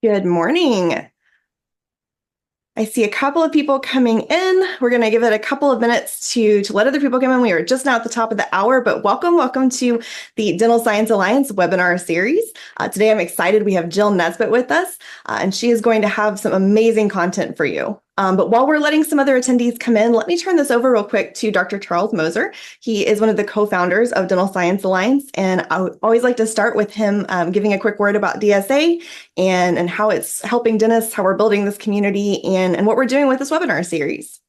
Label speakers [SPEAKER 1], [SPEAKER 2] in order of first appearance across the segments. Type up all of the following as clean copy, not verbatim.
[SPEAKER 1] Good morning. I see a couple of people coming in. We're going to give it a couple of minutes to let other people come in. We are just now at the top of the hour, but welcome to the Dental Science Alliance webinar series. Today, I'm excited. We have Jill Nesbitt with us, and she is going to have some amazing content for you. But while we're letting some other attendees come in, let me turn this over real quick to Dr. Charles Moser. He is one of the co-founders of Dental Science Alliance, and I would always like to start with him giving a quick word about DSA and how it's helping dentists, how we're building this community, and what we're doing with this webinar series.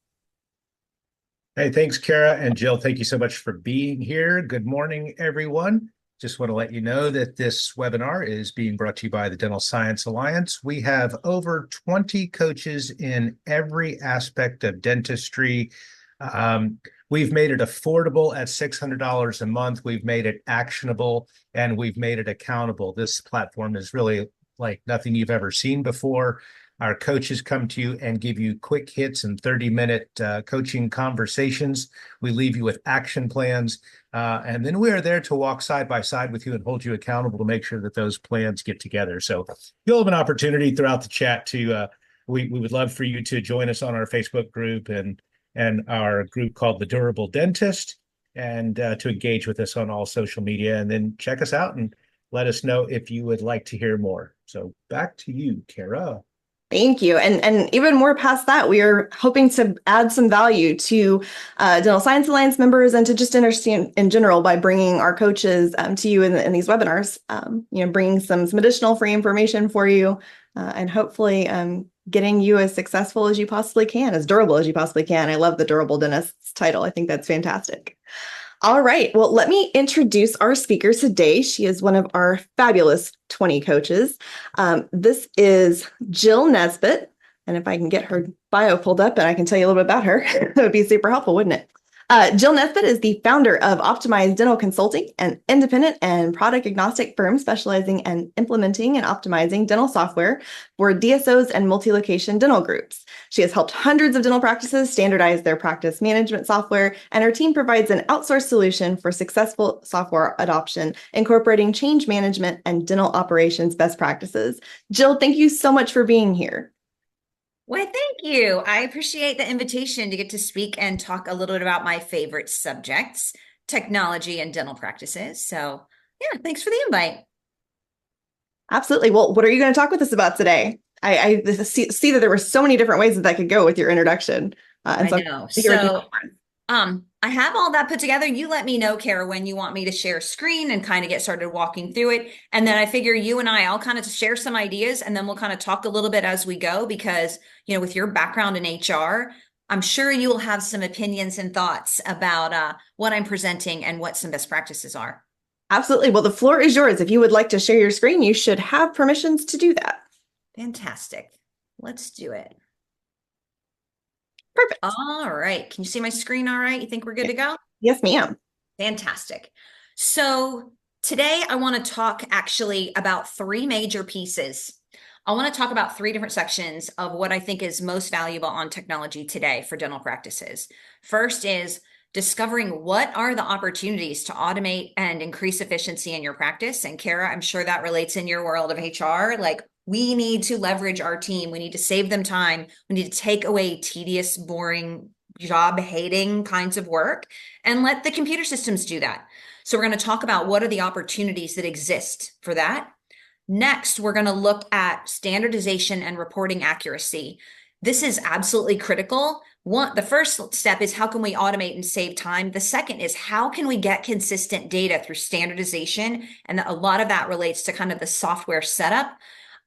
[SPEAKER 2] Hey, thanks, Kara and Jill. Thank you so much for being here. Good morning, everyone. Just want to let you know that this webinar is being brought to you by the Dental Science Alliance. We have over 20 coaches in every aspect of dentistry. We've made it affordable at $600 a month. We've made it actionable, and we've made it accountable. This platform is really like nothing you've ever seen before. Our coaches come to you and give you quick hits and 30-minute coaching conversations. We leave you with action plans, and then we are there to walk side by side with you and hold you accountable to make sure that those plans get together. So you'll have an opportunity throughout the chat to, we would love for you to join us on our Facebook group and our group called The Durable Dentist, and to engage with us on all social media, and then check us out and let us know if you would like to hear more. So back to you, Kara.
[SPEAKER 1] Thank you. And even more past that, we are hoping to add some value to Dental Science Alliance members and to just understand in general by bringing our coaches to you in these webinars, bringing some additional free information for you and hopefully getting you as successful as you possibly can, as durable as you possibly can. I love the Durable Dentist's title. I think that's fantastic. All right. Well, let me introduce our speaker today. She is one of our fabulous 20 coaches. This is Jill Nesbitt. And if I can get her bio pulled up and I can tell you a little bit about her, that would be super helpful, wouldn't it? Jill Nesbitt is the founder of Optimized Dental Consulting, an independent and product agnostic firm specializing in implementing and optimizing dental software for DSOs and multi-location dental groups. She has helped hundreds of dental practices standardize their practice management software, and her team provides an outsourced solution for successful software adoption, incorporating change management and dental operations best practices. Jill, thank you so much for being here.
[SPEAKER 3] Well, thank you. I appreciate the invitation to get to speak and talk a little bit about my favorite subjects, technology and dental practices. So yeah, thanks for the invite.
[SPEAKER 1] Absolutely. Well, what are you going to talk with us about today? I see that there were so many different ways that could go with your introduction.
[SPEAKER 3] I know. I have all that put together. You let me know, Kara, when you want me to share screen and kind of get started walking through it. And then I figure you and I'll kind of share some ideas, and then we'll kind of talk a little bit as we go, because, with your background in HR, I'm sure you will have some opinions and thoughts about what I'm presenting and what some best practices are.
[SPEAKER 1] Absolutely. Well, the floor is yours. If you would like to share your screen, you should have permissions to do that.
[SPEAKER 3] Fantastic. Let's do it.
[SPEAKER 1] Perfect.
[SPEAKER 3] All right. Can you see my screen all right? You think we're good to go?
[SPEAKER 1] Yes, ma'am.
[SPEAKER 3] Fantastic. So today I want to talk actually about three major pieces. I want to talk about three different sections of what I think is most valuable on technology today for dental practices. First is discovering what are the opportunities to automate and increase efficiency in your practice. And Kara, I'm sure that relates in your world of HR. Like, we need to leverage our team. We need to save them time. We need to take away tedious, boring, job-hating kinds of work and let the computer systems do that. So we're going to talk about what are the opportunities that exist for that. Next, we're going to look at standardization and reporting accuracy. This is absolutely critical. The first step is how can we automate and save time? The second is how can we get consistent data through standardization? And a lot of that relates to kind of the software setup.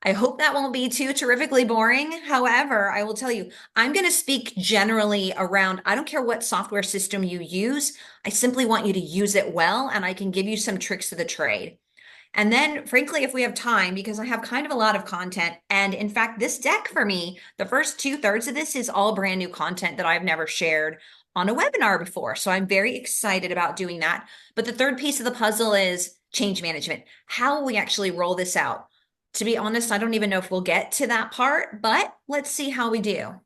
[SPEAKER 3] I hope that won't be too terrifically boring. However, I will tell you, I'm going to speak generally around, I don't care what software system you use. I simply want you to use it well, and I can give you some tricks of the trade. And then, frankly, if we have time, because I have kind of a lot of content, and in fact, this deck for me, the first 2/3 of this is all brand new content that I've never shared on a webinar before. So I'm very excited about doing that. But the third piece of the puzzle is change management. How will we actually roll this out? To be honest, I don't even know if we'll get to that part, but let's see how we do.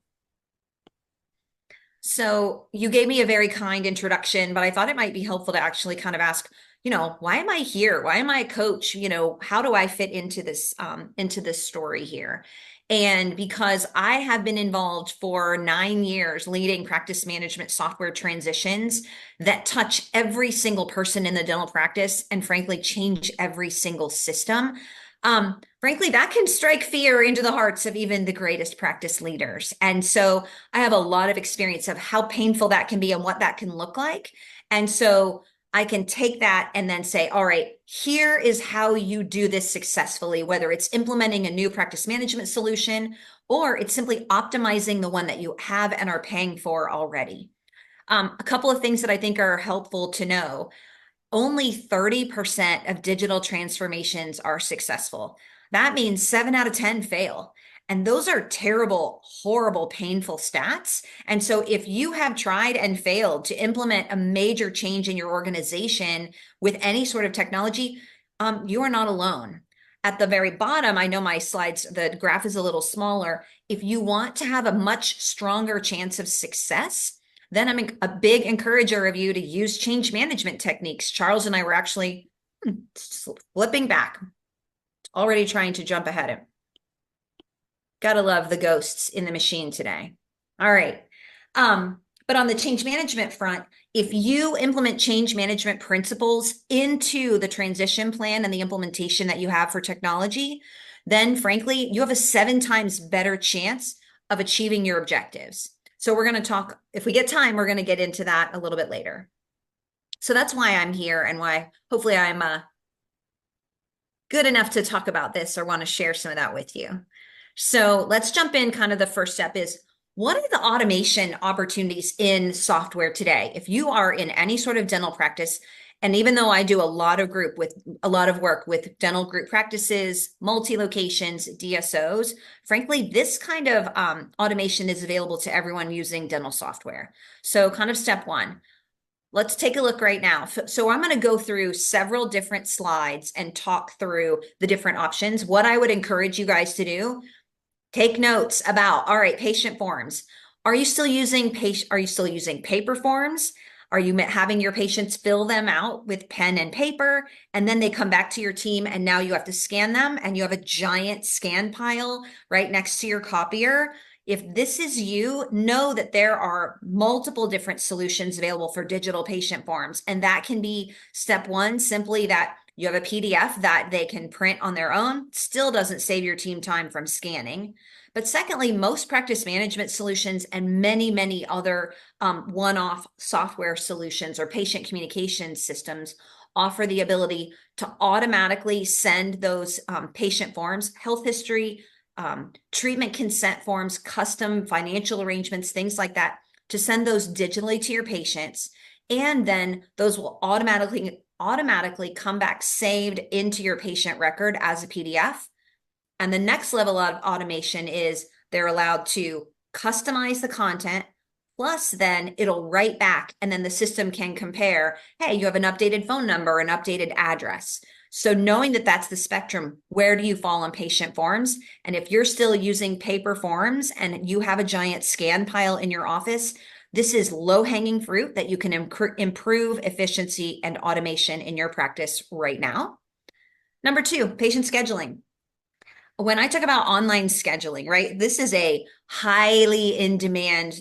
[SPEAKER 3] So you gave me a very kind introduction, but I thought it might be helpful to actually kind of ask, why am I here? Why am I a coach? How do I fit into this story here? And because I have been involved for 9 years leading practice management software transitions that touch every single person in the dental practice and frankly change every single system, frankly, that can strike fear into the hearts of even the greatest practice leaders. And so I have a lot of experience of how painful that can be and what that can look like. And so I can take that and then say, all right, here is how you do this successfully, whether it's implementing a new practice management solution or it's simply optimizing the one that you have and are paying for already. A couple of things that I think are helpful to know. Only 30% of digital transformations are successful. That means 7 out of 10 fail. And those are terrible, horrible, painful stats. And so if you have tried and failed to implement a major change in your organization with any sort of technology, you are not alone. At the very bottom, I know my slides, the graph is a little smaller. If you want to have a much stronger chance of success, then I'm a big encourager of you to use change management techniques. Charles and I were actually flipping back, already trying to jump ahead. Gotta love the ghosts in the machine today. All right. But on the change management front, if you implement change management principles into the transition plan and the implementation that you have for technology, then frankly, you have a 7 times better chance of achieving your objectives. So we're going to talk, if we get time, we're going to get into that a little bit later. So that's why I'm here and why hopefully I'm good enough to talk about this or want to share some of that with you. So let's jump in. Kind of the first step is, what are the automation opportunities in software today? If you are in any sort of dental practice, and even though I do a lot of work with dental group practices, multi-locations, DSOs, frankly, this kind of automation is available to everyone using dental software. So kind of step one, let's take a look right now. So I'm going to go through several different slides and talk through the different options. What I would encourage you guys to do, take notes about, all right, patient forms. Are you still using paper forms? Are you having your patients fill them out with pen and paper, and then they come back to your team and now you have to scan them and you have a giant scan pile right next to your copier? If this is you, know that there are multiple different solutions available for digital patient forms. And that can be step one, simply that you have a PDF that they can print on their own, still doesn't save your team time from scanning. But secondly, most practice management solutions and many, many other one-off software solutions or patient communication systems offer the ability to automatically send those patient forms, health history, treatment consent forms, custom financial arrangements, things like that, to send those digitally to your patients. And then those will automatically come back saved into your patient record as a PDF. And the next level of automation is they're allowed to customize the content, plus then it'll write back and then the system can compare, hey, you have an updated phone number, an updated address. So knowing that that's the spectrum, where do you fall on patient forms? And if you're still using paper forms and you have a giant scan pile in your office, this is low-hanging fruit that you can improve efficiency and automation in your practice right now. Number 2, patient scheduling. When I talk about online scheduling, right, this is a highly in-demand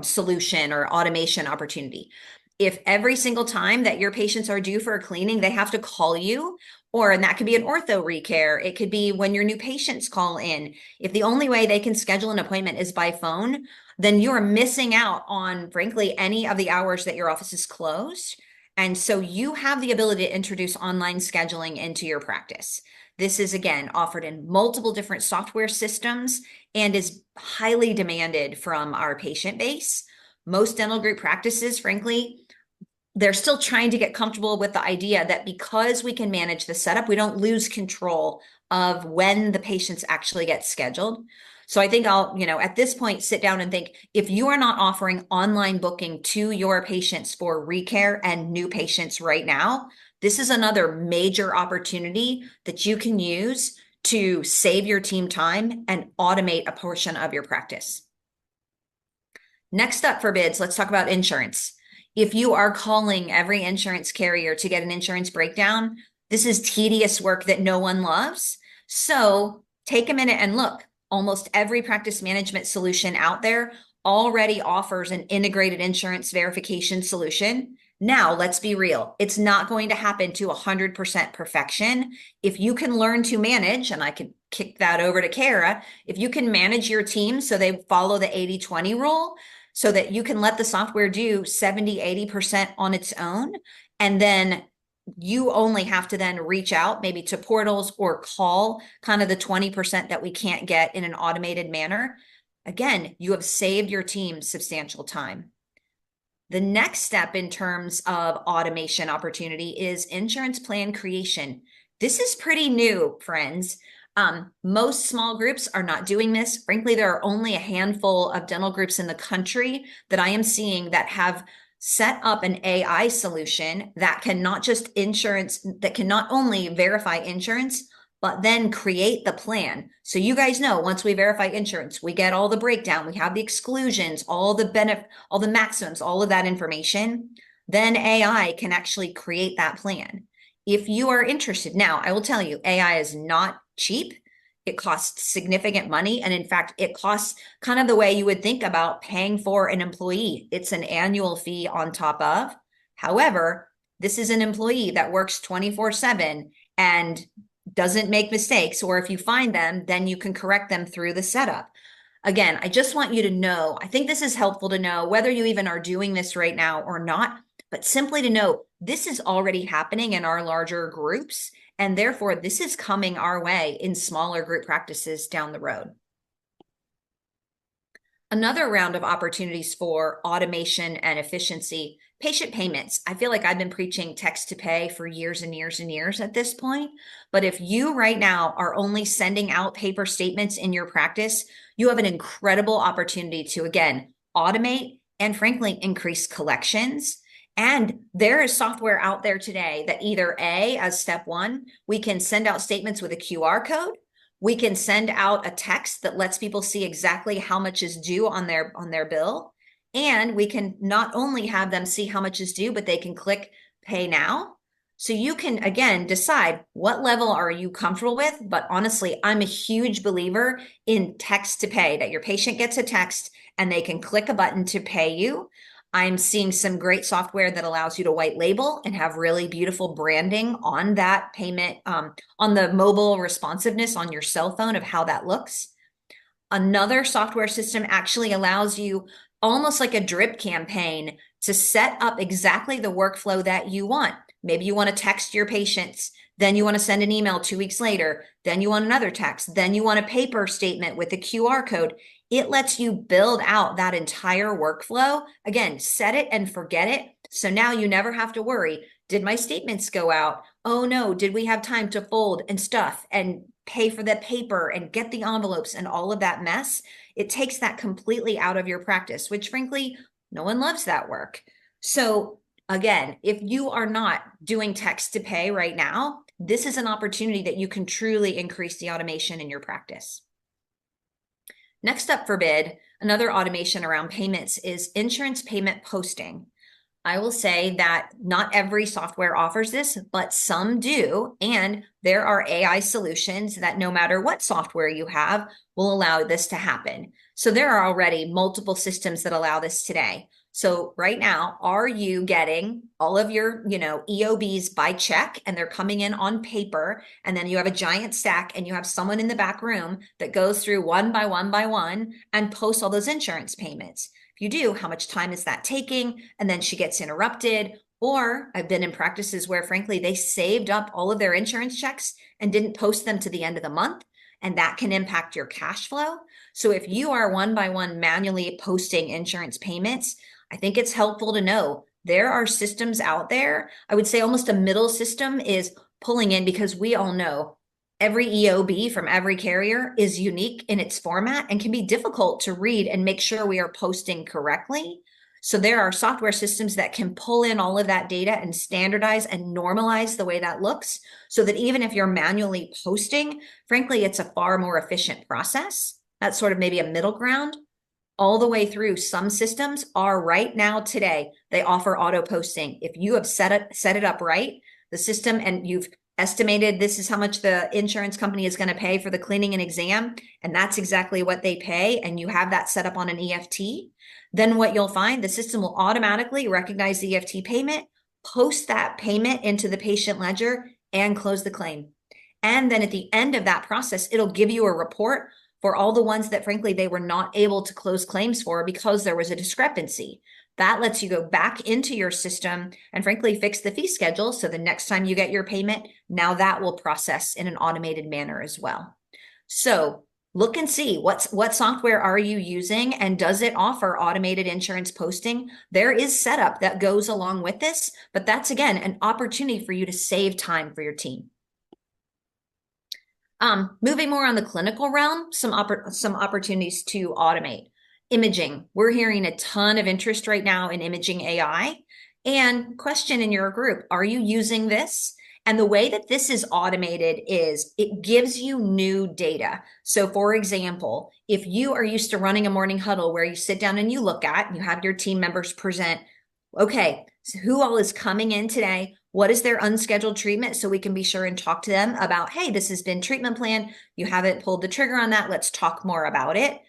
[SPEAKER 3] solution or automation opportunity. If every single time that your patients are due for a cleaning, they have to call you, and that could be an ortho recare, it could be when your new patients call in. If the only way they can schedule an appointment is by phone, then you are missing out on, frankly, any of the hours that your office is closed. And so you have the ability to introduce online scheduling into your practice. This is, again, offered in multiple different software systems and is highly demanded from our patient base. Most dental group practices, frankly, they're still trying to get comfortable with the idea that because we can manage the setup, we don't lose control of when the patients actually get scheduled. So I think I'll, at this point, sit down and think, if you are not offering online booking to your patients for recare and new patients right now, this is another major opportunity that you can use to save your team time and automate a portion of your practice. Next up for bids, let's talk about insurance. If you are calling every insurance carrier to get an insurance breakdown, this is tedious work that no one loves. So take a minute and look. Almost every practice management solution out there already offers an integrated insurance verification solution. Now, let's be real. It's not going to happen to 100% perfection. If you can learn to manage, and I could kick that over to Kara, if you can manage your team so they follow the 80-20 rule, so that you can let the software do 70-80% on its own, and then you only have to then reach out maybe to portals or call kind of the 20% that we can't get in an automated manner. Again, you have saved your team substantial time. The next step in terms of automation opportunity is insurance plan creation. This is pretty new, friends. Most small groups are not doing this. Frankly, there are only a handful of dental groups in the country that I am seeing that have set up an AI solution that can not only verify insurance, but then create the plan. So you guys know, once we verify insurance, we get all the breakdown, we have the exclusions, all the maximums, all of that information. Then AI can actually create that plan. If you are interested, now I will tell you, AI is not cheap. It costs significant money. And in fact, it costs kind of the way you would think about paying for an employee. It's an annual fee on top of. However, this is an employee that works 24/7 and doesn't make mistakes, or if you find them, then you can correct them through the setup. Again, I just want you to know, I think this is helpful to know whether you even are doing this right now or not, but simply to know this is already happening in our larger groups, and therefore this is coming our way in smaller group practices down the road. Another round of opportunities for automation and efficiency, patient payments. I feel like I've been preaching text to pay for years and years and years at this point. But if you right now are only sending out paper statements in your practice, you have an incredible opportunity to, again, automate and frankly, increase collections. And there is software out there today that either A, as step one, we can send out statements with a QR code. We can send out a text that lets people see exactly how much is due on their bill. And we can not only have them see how much is due, but they can click pay now. So you can, again, decide what level are you comfortable with. But honestly, I'm a huge believer in text to pay, that your patient gets a text and they can click a button to pay you. I'm seeing some great software that allows you to white label and have really beautiful branding on that payment, on the mobile responsiveness on your cell phone of how that looks. Another software system actually allows you, almost like a drip campaign, to set up exactly the workflow that you want. Maybe you want to text your patients, then you want to send an email 2 weeks later, then you want another text, then you want a paper statement with a QR code. It lets you build out that entire workflow. Again, set it and forget it. So now you never have to worry. Did my statements go out? Oh no, did we have time to fold and stuff and pay for the paper and get the envelopes and all of that mess? It takes that completely out of your practice, which frankly, no one loves that work. So again, if you are not doing text to pay right now, this is an opportunity that you can truly increase the automation in your practice. Next up for bid, another automation around payments is insurance payment posting. I will say that not every software offers this, but some do. And there are AI solutions that no matter what software you have will allow this to happen. So there are already multiple systems that allow this today. So right now, are you getting all of your, EOBs by check and they're coming in on paper, and then you have a giant stack and you have someone in the back room that goes through one by one by one and posts all those insurance payments? If you do, how much time is that taking? And then she gets interrupted. Or I've been in practices where frankly, they saved up all of their insurance checks and didn't post them to the end of the month. And that can impact your cash flow. So if you are one by one manually posting insurance payments, I think it's helpful to know there are systems out there. I would say almost a middle system is pulling in, because we all know every EOB from every carrier is unique in its format and can be difficult to read and make sure we are posting correctly. So there are software systems that can pull in all of that data and standardize and normalize the way that looks, so that even if you're manually posting, frankly, it's a far more efficient process. That's sort of maybe a middle ground. all the way through. Some systems are right now today, they offer auto posting. If you have set it up right, the system, and you've estimated this is how much the insurance company is going to pay for the cleaning and exam, and that's exactly what they pay, and you have that set up on an EFT, then what you'll find, the system will automatically recognize the EFT payment, post that payment into the patient ledger, and close the claim. And then at the end of that process, it'll give you a report for all the ones that frankly they were not able to close claims for because there was a discrepancy. That lets you go back into your system and frankly fix the fee schedule. So the next time you get your payment, now that will process in an automated manner as well. So look and see what software are you using, and does it offer automated insurance posting? There is setup that goes along with this, but that's again an opportunity for you to save time for your team. Moving more on the clinical realm, some opportunities to automate. Imaging. We're hearing a ton of interest right now in imaging AI. And question in your group, are you using this? And the way that this is automated is it gives you new data. So for example, if you are used to running a morning huddle where you sit down and you look at, and you have your team members present, okay, so who all is coming in today? What is their unscheduled treatment? So we can be sure and talk to them about, hey, this has been treatment plan. You haven't pulled the trigger on that. Let's talk more about it.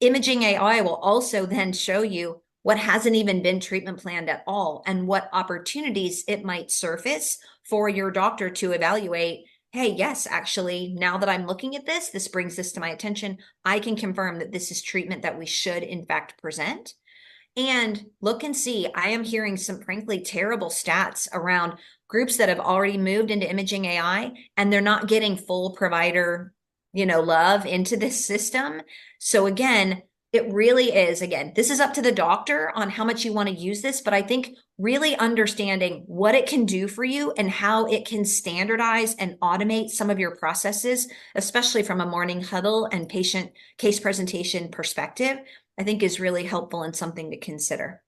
[SPEAKER 3] Imaging AI will also then show you what hasn't even been treatment planned at all and what opportunities it might surface for your doctor to evaluate. Hey, yes, actually, now that I'm looking at this, this brings this to my attention. I can confirm that this is treatment that we should in fact present. And look and see, I am hearing some frankly terrible stats around groups that have already moved into imaging AI and they're not getting full provider, love into this system. So again, it really is, again, this is up to the doctor on how much you want to use this, but I think really understanding what it can do for you and how it can standardize and automate some of your processes, especially from a morning huddle and patient case presentation perspective, I think is really helpful and something to consider.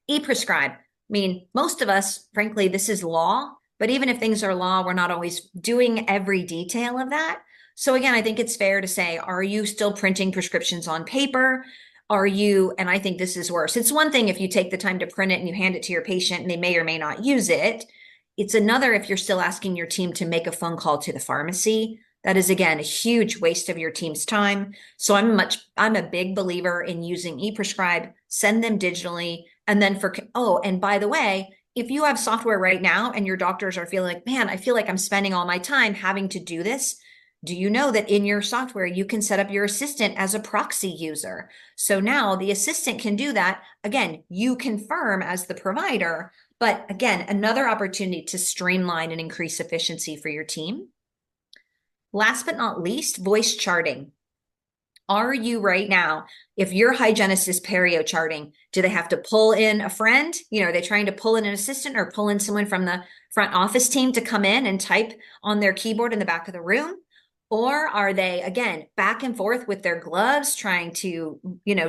[SPEAKER 3] E-prescribe. I mean, most of us, frankly, this is law, but even if things are law, we're not always doing every detail of that. So again, I think it's fair to say, are you still printing prescriptions on paper? Are you, and I think this is worse. It's one thing if you take the time to print it and you hand it to your patient and they may or may not use it. It's another if you're still asking your team to make a phone call to the pharmacy. That is, again, a huge waste of your team's time. So I'm a big believer in using e-prescribe, send them digitally. And then and by the way, if you have software right now and your doctors are feeling like, man, I feel like I'm spending all my time having to do this. Do you know that in your software, you can set up your assistant as a proxy user? So now the assistant can do that. Again, you confirm as the provider, but again, another opportunity to streamline and increase efficiency for your team. Last but not least, voice charting. Are you right now, if your hygienist is perio charting, do they have to pull in a friend? Are they trying to pull in an assistant or pull in someone from the front office team to come in and type on their keyboard in the back of the room? Or are they, again, back and forth with their gloves, trying to,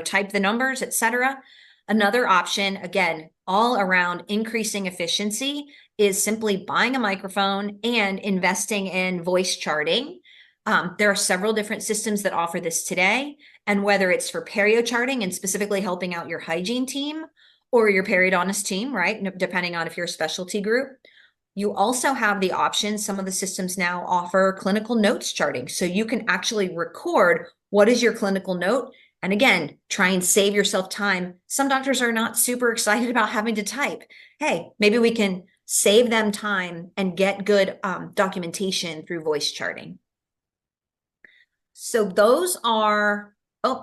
[SPEAKER 3] type the numbers, etc.? Another option, again, all around increasing efficiency, is simply buying a microphone and investing in voice charting. There are several different systems that offer this today. And whether it's for perio charting and specifically helping out your hygiene team or your periodontist team, right, depending on if you're a specialty group, you also have the option. Some of the systems now offer clinical notes charting. So you can actually record what is your clinical note. And again, try and save yourself time. Some doctors are not super excited about having to type. Hey, maybe we can save them time and get good documentation through voice charting. So those are, a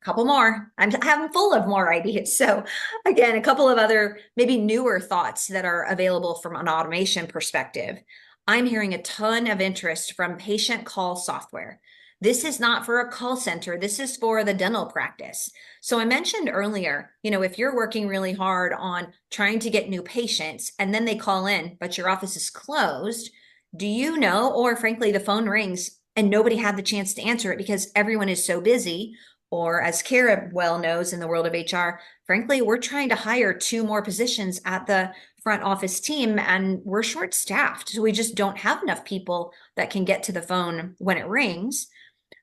[SPEAKER 3] couple more. I'm full of more ideas. So again, a couple of other maybe newer thoughts that are available from an automation perspective. I'm hearing a ton of interest from patient call software. This is not for a call center. This is for the dental practice. So I mentioned earlier, if you're working really hard on trying to get new patients and then they call in, but your office is closed, do you know, or frankly, the phone rings and nobody had the chance to answer it because everyone is so busy, or as Kara well knows in the world of HR, frankly, we're trying to hire 2 more positions at the front office team and we're short staffed. So we just don't have enough people that can get to the phone when it rings.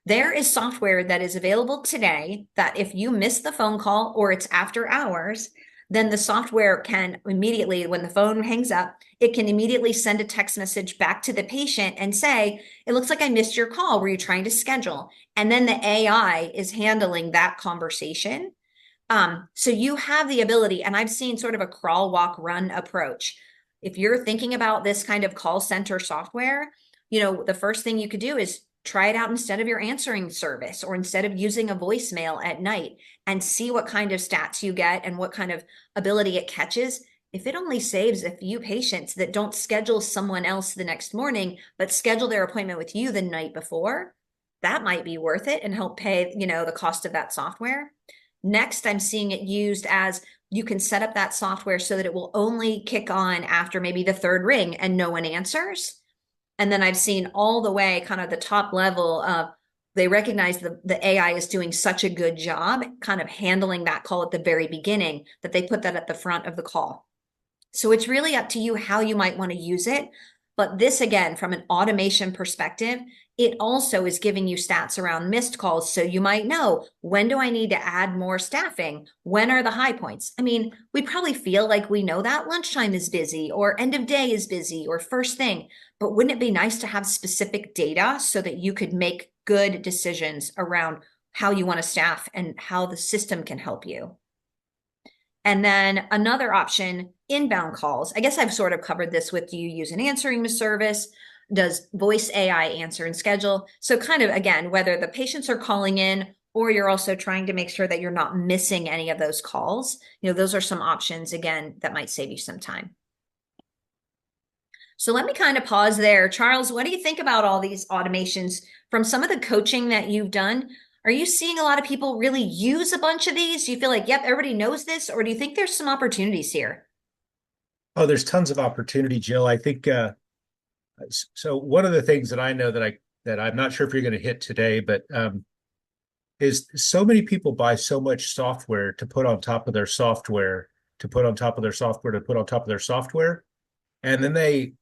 [SPEAKER 3] There is software that is available today that if you miss the phone call or it's after hours, then the software can immediately, when the phone hangs up, it can immediately send a text message back to the patient and say, it looks like I missed your call. Were you trying to schedule? And then the AI is handling that conversation. So you have the ability, and I've seen sort of a crawl, walk, run approach. If you're thinking about this kind of call center software, the first thing you could do is try it out instead of your answering service or instead of using a voicemail at night and see what kind of stats you get and what kind of ability it catches. If it only saves a few patients that don't schedule someone else the next morning, but schedule their appointment with you the night before, that might be worth it and help pay, the cost of that software. Next, I'm seeing it used as you can set up that software so that it will only kick on after maybe the third ring and no one answers. And then I've seen all the way kind of the top level of they recognize the AI is doing such a good job kind of handling that call at the very beginning that they put that at the front of the call. So it's really up to you how you might want to use it. But this, again, from an automation perspective, it also is giving you stats around missed calls. So you might know, when do I need to add more staffing? When are the high points? I mean, we probably feel like we know that lunchtime is busy or end of day is busy or first thing, but wouldn't it be nice to have specific data so that you could make good decisions around how you want to staff and how the system can help you? And then another option, inbound calls. I guess I've sort of covered this with you use an answering service. Does voice AI answer and schedule? So kind of, again, whether the patients are calling in or you're also trying to make sure that you're not missing any of those calls, those are some options, again, that might save you some time. So let me kind of pause there. Charles, what do you think about all these automations from some of the coaching that you've done? Are you seeing a lot of people really use a bunch of these? Do you feel like, yep, everybody knows this? Or do you think there's some opportunities here?
[SPEAKER 2] Oh, there's tons of opportunity, Jill. I think so. One of the things that I know that I'm not sure if you're going to hit today, but is so many people buy so much software to put on top of their software, to put on top of their software, to put on top of their software, and then they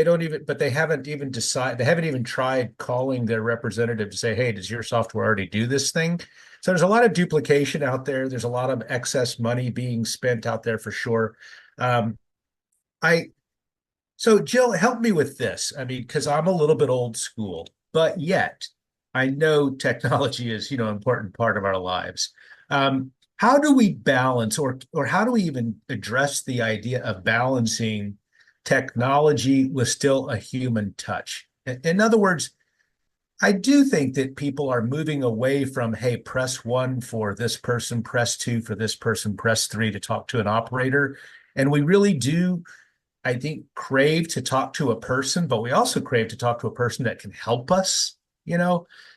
[SPEAKER 2] don't even, but they haven't even tried calling their representative to say, hey, does your software already do this thing? So there's a lot of duplication out there. There's a lot of excess money being spent out there for sure. So Jill, help me with this. I mean, because I'm a little bit old school, but yet I know technology is, an important part of our lives. How do we balance or how do we even address the idea of balancing technology with still a human touch? In other words, I do think that people are moving away from, hey, press 1 for this person, press 2 for this person, press 3 to talk to an operator. And we really do, I think, crave to talk to a person, but we also crave to talk to a person that can help us,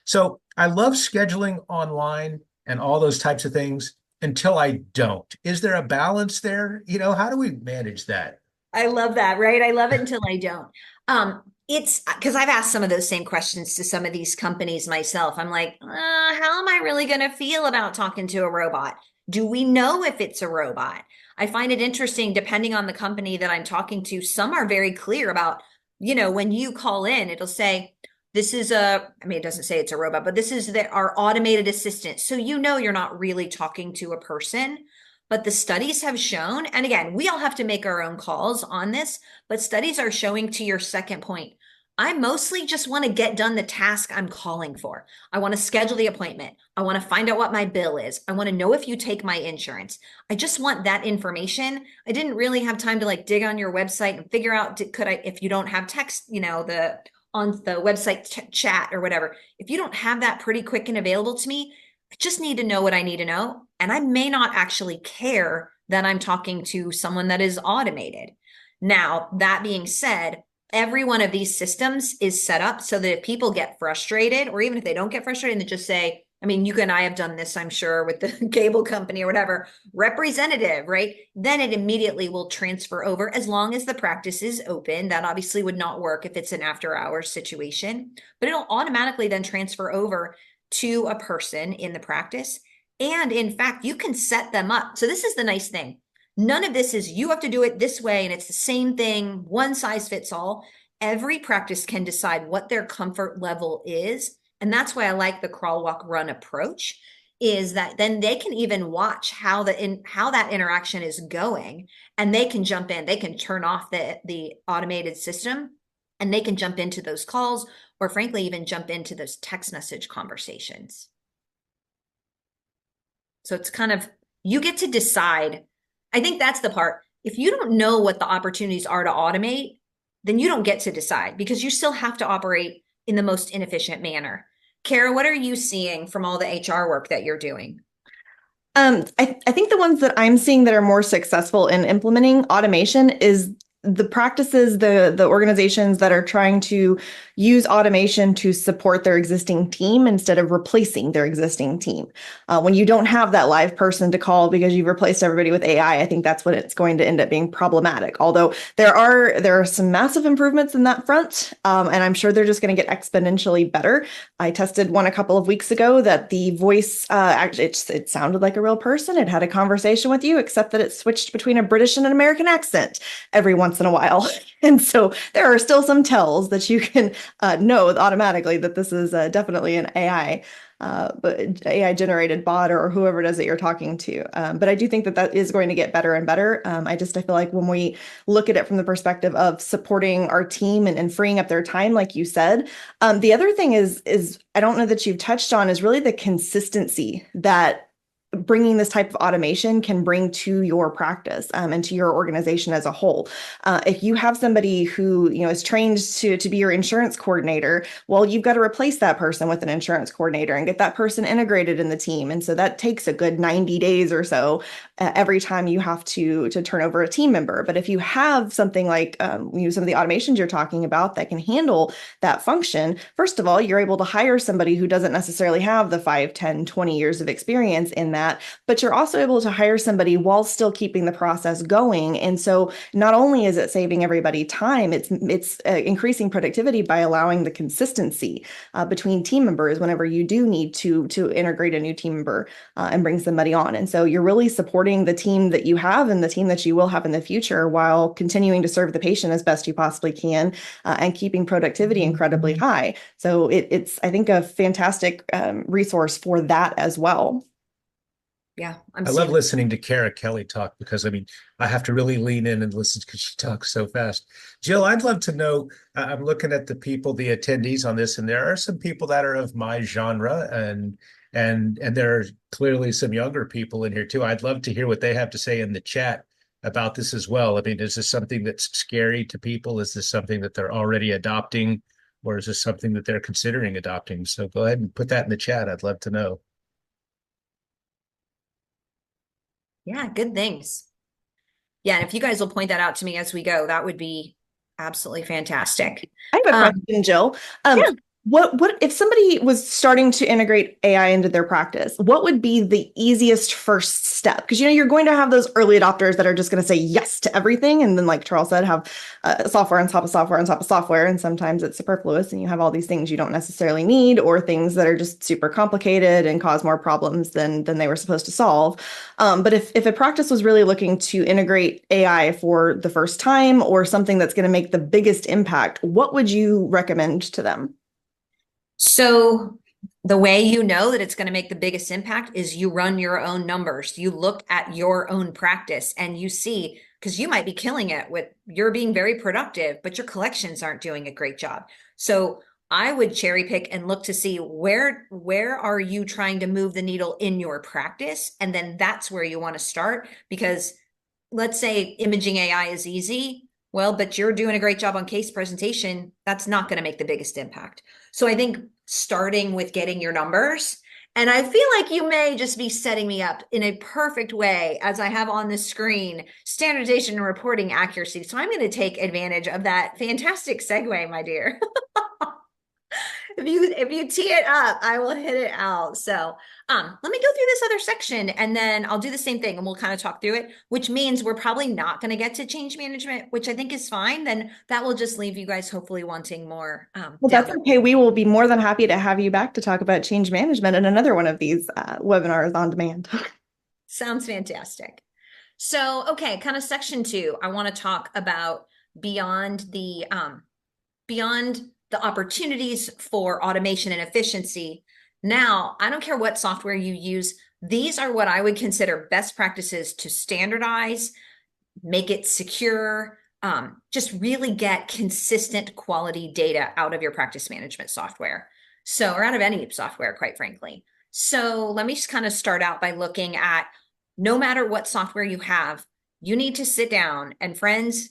[SPEAKER 2] So I love scheduling online and all those types of things until I don't. Is there a balance there? How do we manage that?
[SPEAKER 3] I love that, right? I love it until I don't. It's because I've asked some of those same questions to some of these companies myself. I'm like, how am I really going to feel about talking to a robot? Do we know if it's a robot? I find it interesting, depending on the company that I'm talking to, some are very clear about, when you call in, it'll say, this is it doesn't say it's a robot, but this is our automated assistant. So you're not really talking to a person. But the studies have shown, and again, we all have to make our own calls on this, but studies are showing, to your second point, I mostly just want to get done the task I'm calling for. I want to schedule the appointment. I want to find out what my bill is. I want to know if you take my insurance. I just want that information. I didn't really have time to dig on your website and figure out, if you don't have text, on the website chat or whatever, if you don't have that pretty quick and available to me, I just need to know what I need to know. And I may not actually care that I'm talking to someone that is automated. Now, that being said, every one of these systems is set up so that if people get frustrated, or even if they don't get frustrated and they just say, you and I have done this, I'm sure, with the cable company or whatever, representative, right? Then it immediately will transfer over as long as the practice is open. That obviously would not work if it's an after hours situation, but it'll automatically then transfer over to a person in the practice. And in fact, you can set them up. So this is the nice thing. None of this is you have to do it this way and it's the same thing, one size fits all. Every practice can decide what their comfort level is And that's why I like the crawl, walk, run approach, is that then they can even watch how that interaction is going, and they can jump in, they can turn off the automated system, and they can jump into those calls, or frankly, even jump into those text message conversations. So it's kind of, you get to decide. I think that's the part. If you don't know what the opportunities are to automate, then you don't get to decide, because you still have to operate in the most inefficient manner. Kara, what are you seeing from all the HR work that you're doing?
[SPEAKER 1] I think the ones that I'm seeing that are more successful in implementing automation is the practices, the organizations that are trying to use automation to support their existing team instead of replacing their existing team. When you don't have that live person to call because you've replaced everybody with AI, I think that's when it's going to end up being problematic. Although there are some massive improvements in that front, and I'm sure they're just going to get exponentially better. I tested one a couple of weeks ago that the voice actually it sounded like a real person. It had a conversation with you, except that it switched between a British and an American accent every once in a while. And so there are still some tells that you can know automatically that this is definitely an AI, but AI generated bot or whoever it is that you're talking to. But I do think that that is going to get better and better. I feel like when we look at it from the perspective of supporting our team and freeing up their time, like you said, the other thing is I don't know that you've touched on is really the consistency that bringing this type of automation can bring to your practice and to your organization as a whole. If you have somebody who is trained to be your insurance coordinator, well, you've got to replace that person with an insurance coordinator and get that person integrated in the team. And so that takes a good 90 days or so every time you have to turn over a team member. But if you have something like some of the automations you're talking about that can handle that function, first of all, you're able to hire somebody who doesn't necessarily have the 5, 10, 20 years of experience in that, but you're also able to hire somebody while still keeping the process going. And so not only is it saving everybody time, it's increasing productivity by allowing the consistency between team members whenever you do need to integrate a new team member and bring somebody on. And so you're really supporting the team that you have and the team that you will have in the future while continuing to serve the patient as best you possibly can and keeping productivity incredibly high. So it's, I think, a fantastic resource for that as well.
[SPEAKER 3] Yeah,
[SPEAKER 2] I love listening to Kara Kelly talk because I have to really lean in and listen because she talks so fast. Jill, I'd love to know, I'm looking at the attendees on this, and there are some people that are of my genre, and there are clearly some younger people in here too. I'd love to hear what they have to say in the chat about this as well. Is this something that's scary to people? Is this something that they're already adopting, or is this something that they're considering adopting? So go ahead and put that in the chat. I'd love to know.
[SPEAKER 3] Yeah, good things. Yeah, and if you guys will point that out to me as we go, that would be absolutely fantastic.
[SPEAKER 1] I have a question, Jill.
[SPEAKER 3] Yeah.
[SPEAKER 1] What if somebody was starting to integrate AI into their practice? What would be the easiest first step? Because you're going to have those early adopters that are just going to say yes to everything, and then, like Charles said, have software on top of software on top of software, and sometimes it's superfluous, and you have all these things you don't necessarily need, or things that are just super complicated and cause more problems than they were supposed to solve. But if a practice was really looking to integrate AI for the first time, or something that's going to make the biggest impact, what would you recommend to them?
[SPEAKER 3] So the way you know that it's going to make the biggest impact is you run your own numbers. You look at your own practice and you see, because you might be killing it with, you're being very productive, but your collections aren't doing a great job. So I would cherry pick and look to see where are you trying to move the needle in your practice? And then that's where you want to start, because let's say imaging AI is easy. Well, but you're doing a great job on case presentation. That's not going to make the biggest impact. So I think starting with getting your numbers, and I feel like you may just be setting me up in a perfect way as I have on the screen, standardization and reporting accuracy. So I'm going to take advantage of that fantastic segue, my dear. If you tee it up, I will hit it out. So let me go through this other section, and then I'll do the same thing and we'll kind of talk through it, which means we're probably not going to get to change management, which I think is fine. Then that will just leave you guys hopefully wanting more.
[SPEAKER 1] Well, that's okay. We will be more than happy to have you back to talk about change management in another one of these webinars on demand.
[SPEAKER 3] Sounds fantastic. So, okay, kind of section 2, I want to talk about beyond the opportunities for automation and efficiency. Now, I don't care what software you use. These are what I would consider best practices to standardize, make it secure, just really get consistent quality data out of your practice management software. So, or out of any software, quite frankly. So let me just kind of start out by looking at, no matter what software you have, you need to sit down and, friends,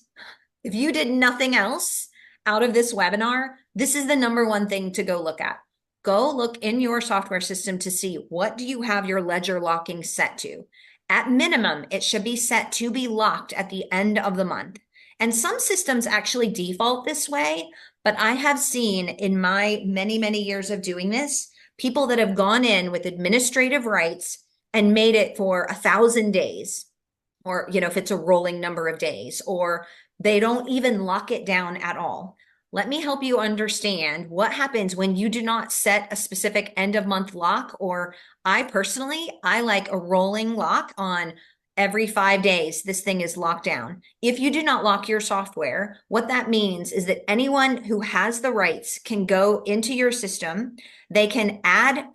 [SPEAKER 3] if you did nothing else out of this webinar, this is the number one thing to go look at. Go look in your software system to see, what do you have your ledger locking set to? At minimum, it should be set to be locked at the end of the month. And some systems actually default this way, but I have seen in my many, many years of doing this, people that have gone in with administrative rights and made it for 1,000 days, or, you know, if it's a rolling number of days, or they don't even lock it down at all. Let me help you understand what happens when you do not set a specific end of month lock. Or I personally, I like a rolling lock on every 5 days. This thing is locked down. If you do not lock your software, what that means is that anyone who has the rights can go into your system. They can add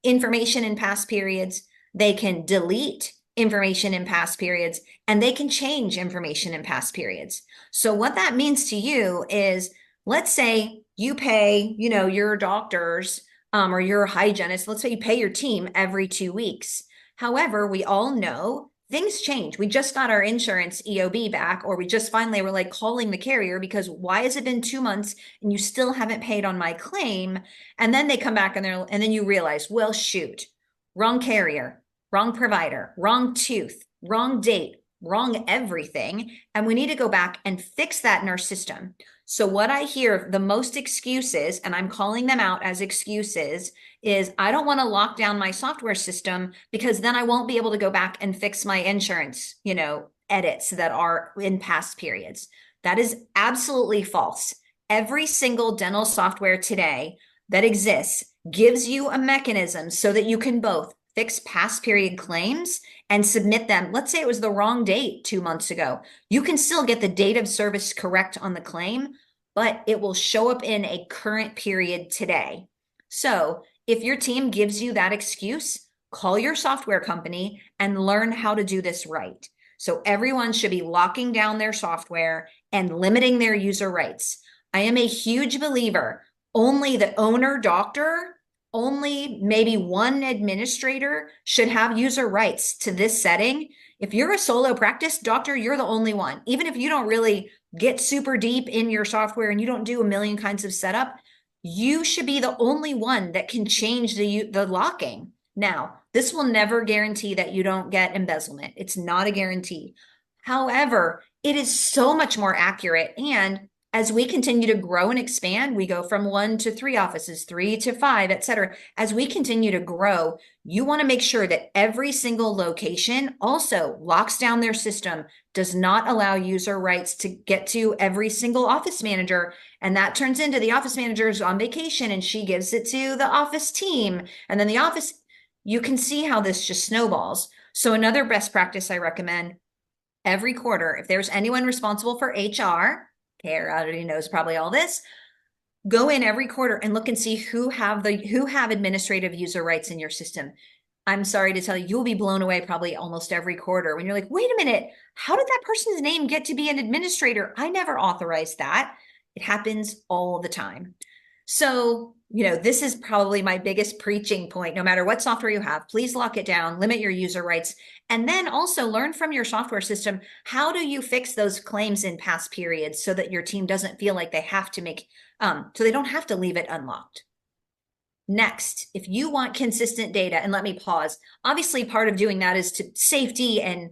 [SPEAKER 3] information in past periods. They can delete information in past periods, and they can change information in past periods. So what that means to you is, let's say you pay, you know, your doctors or your hygienist, let's say you pay your team every 2 weeks. However, we all know things change. We just got our insurance EOB back, or we just finally were like calling the carrier because why has it been 2 months and you still haven't paid on my claim? And then they come back and then you realize, well, shoot, wrong carrier, wrong provider, wrong tooth, wrong date, wrong everything. And we need to go back and fix that in our system. So what I hear the most excuses, and I'm calling them out as excuses, is I don't want to lock down my software system because then I won't be able to go back and fix my insurance, you know, edits that are in past periods. That is absolutely false. Every single dental software today that exists gives you a mechanism so that you can both fix past period claims and submit them. Let's say it was the wrong date 2 months ago. You can still get the date of service correct on the claim, but it will show up in a current period today. So if your team gives you that excuse, call your software company and learn how to do this right. So everyone should be locking down their software and limiting their user rights. I am a huge believer, only the owner doctor, only maybe one administrator should have user rights to this setting. If you're a solo practice doctor, you're the only one. Even if you don't really get super deep in your software and you don't do a million kinds of setup, you should be the only one that can change the locking. Now, this will never guarantee that you don't get embezzlement. It's not a guarantee. However, it is so much more accurate. And as we continue to grow and expand, we go from 1 to 3 offices, 3 to 5, et cetera. As we continue to grow, you want to make sure that every single location also locks down their system, does not allow user rights to get to every single office manager. And that turns into the office manager's on vacation and she gives it to the office team. And then the office, you can see how this just snowballs. So another best practice I recommend, every quarter, if there's anyone responsible for HR, Kara already knows probably all this, go in every quarter and look and see who have administrative user rights in your system. I'm sorry to tell you, you'll be blown away probably almost every quarter when you're like, wait a minute, how did that person's name get to be an administrator? I never authorized that. It happens all the time. So, you know, this is probably my biggest preaching point. No matter what software you have, please lock it down, limit your user rights, and then also learn from your software system, how do you fix those claims in past periods so that your team doesn't feel like they have to make, so they don't have to leave it unlocked. Next, if you want consistent data, and let me pause, obviously part of doing that is to safety and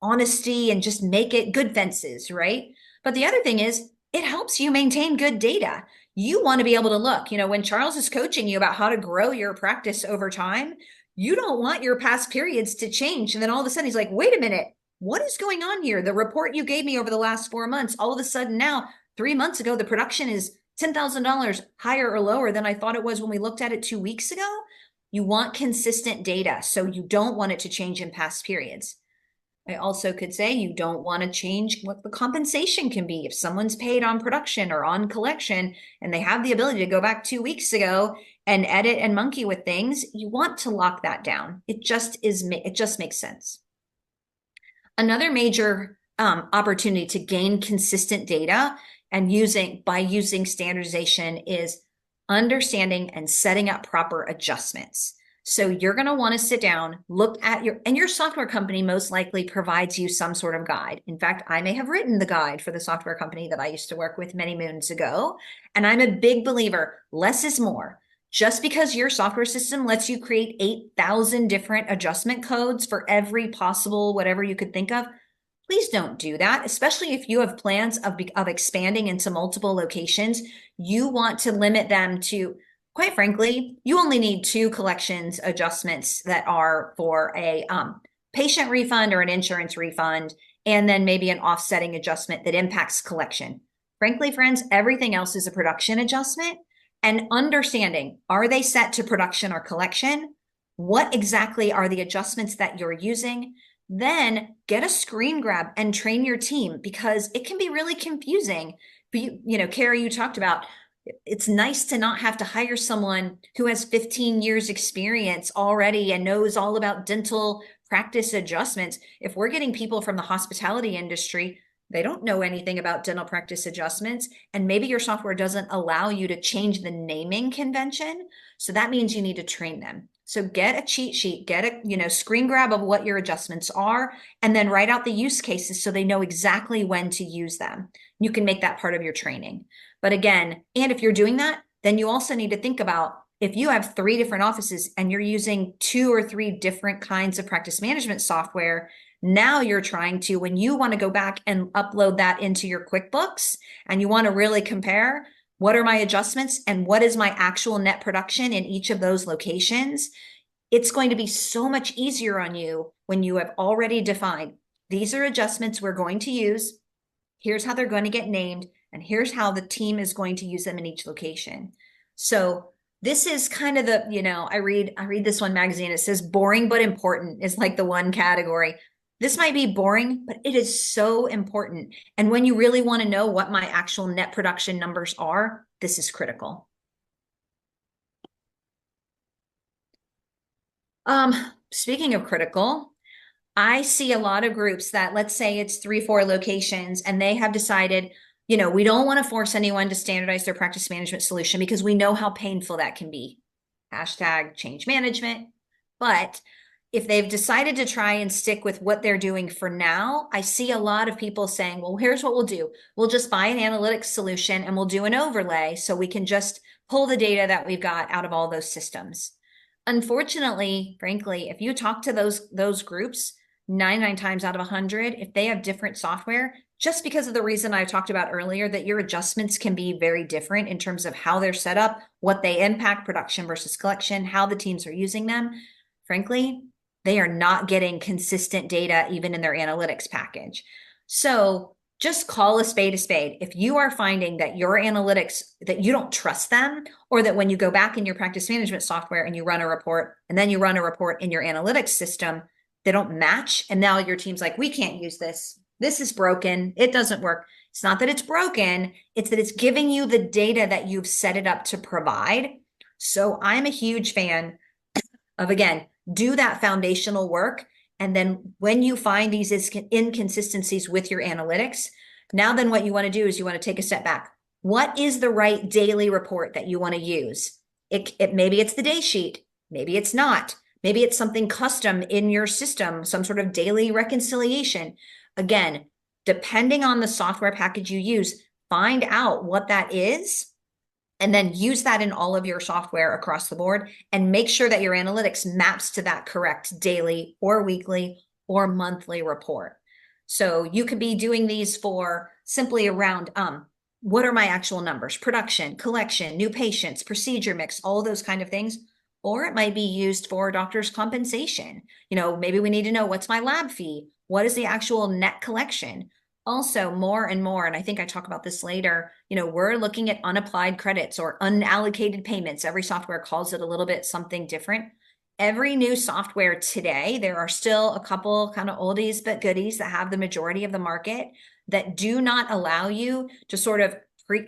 [SPEAKER 3] honesty and just make it good fences, right? But the other thing is it helps you maintain good data. You want to be able to look, you know, when Charles is coaching you about how to grow your practice over time, you don't want your past periods to change. And then all of a sudden he's like, wait a minute, what is going on here? The report you gave me over the last 4 months, all of a sudden now, 3 months ago, the production is $10,000 higher or lower than I thought it was when we looked at it 2 weeks ago. You want consistent data, so you don't want it to change in past periods. I also could say you don't want to change what the compensation can be. If someone's paid on production or on collection and they have the ability to go back 2 weeks ago and edit and monkey with things, you want to lock that down. It just makes sense. Another major opportunity to gain consistent data and using standardization is understanding and setting up proper adjustments. So you're going to want to sit down, look at your software company most likely provides you some sort of guide. In fact, I may have written the guide for the software company that I used to work with many moons ago. And I'm a big believer, less is more. Just because your software system lets you create 8,000 different adjustment codes for every possible whatever you could think of, please don't do that, especially if you have plans of expanding into multiple locations. You want to limit them to, quite frankly, you only need 2 collections adjustments that are for a patient refund or an insurance refund, and then maybe an offsetting adjustment that impacts collection. Frankly, friends, everything else is a production adjustment. And understanding, are they set to production or collection? What exactly are the adjustments that you're using? Then get a screen grab and train your team, because it can be really confusing. But Carrie, you talked about it's nice to not have to hire someone who has 15 years experience already and knows all about dental practice adjustments. If we're getting people from the hospitality industry, they don't know anything about dental practice adjustments, and maybe your software doesn't allow you to change the naming convention. So that means you need to train them. So get a cheat sheet, get a screen grab of what your adjustments are, and then write out the use cases so they know exactly when to use them. You can make that part of your training. But again, and if you're doing that, then you also need to think about, if you have 3 different offices and you're using 2 or 3 different kinds of practice management software, now you're trying to, when you want to go back and upload that into your QuickBooks and you want to really compare, what are my adjustments and what is my actual net production in each of those locations? It's going to be so much easier on you when you have already defined, these are adjustments we're going to use. Here's how they're going to get named. And here's how the team is going to use them in each location. So this is kind of the, I read this one magazine. It says boring but important is like the one category. This might be boring, but it is so important. And when you really want to know what my actual net production numbers are, this is critical. Speaking of critical, I see a lot of groups that, let's say it's 3-4 locations, and they have decided, we don't want to force anyone to standardize their practice management solution because we know how painful that can be. Hashtag change management. But if they've decided to try and stick with what they're doing for now, I see a lot of people saying, well, here's what we'll do. We'll just buy an analytics solution and we'll do an overlay so we can just pull the data that we've got out of all those systems. Unfortunately, frankly, if you talk to those groups, 99 times out of 100, if they have different software, just because of the reason I talked about earlier, that your adjustments can be very different in terms of how they're set up, what they impact production versus collection, how the teams are using them. Frankly, they are not getting consistent data even in their analytics package. So just call a spade a spade. If you are finding that your analytics, that you don't trust them, or that when you go back in your practice management software and you run a report, and then you run a report in your analytics system, they don't match, and now your team's like, we can't use this. This is broken. It doesn't work. It's not that it's broken. It's that it's giving you the data that you've set it up to provide. So I'm a huge fan of, again, do that foundational work. And then when you find these inconsistencies with your analytics, now then what you want to do is you want to take a step back. What is the right daily report that you want to use? Maybe it's the day sheet. Maybe it's not. Maybe it's something custom in your system, some sort of daily reconciliation. Again, depending on the software package you use, find out what that is, and then use that in all of your software across the board, and make sure that your analytics maps to that correct daily or weekly or monthly report. So you could be doing these for simply around, what are my actual numbers? Production, collection, new patients, procedure mix, all those kind of things. Or it might be used for doctor's compensation. Maybe we need to know, what's my lab fee? What is the actual net collection? Also, more and more, and I think I talk about this later, we're looking at unapplied credits or unallocated payments. Every software calls it a little bit something different. every new software today, there are still a couple kind of oldies but goodies that have the majority of the market that do not allow you to sort of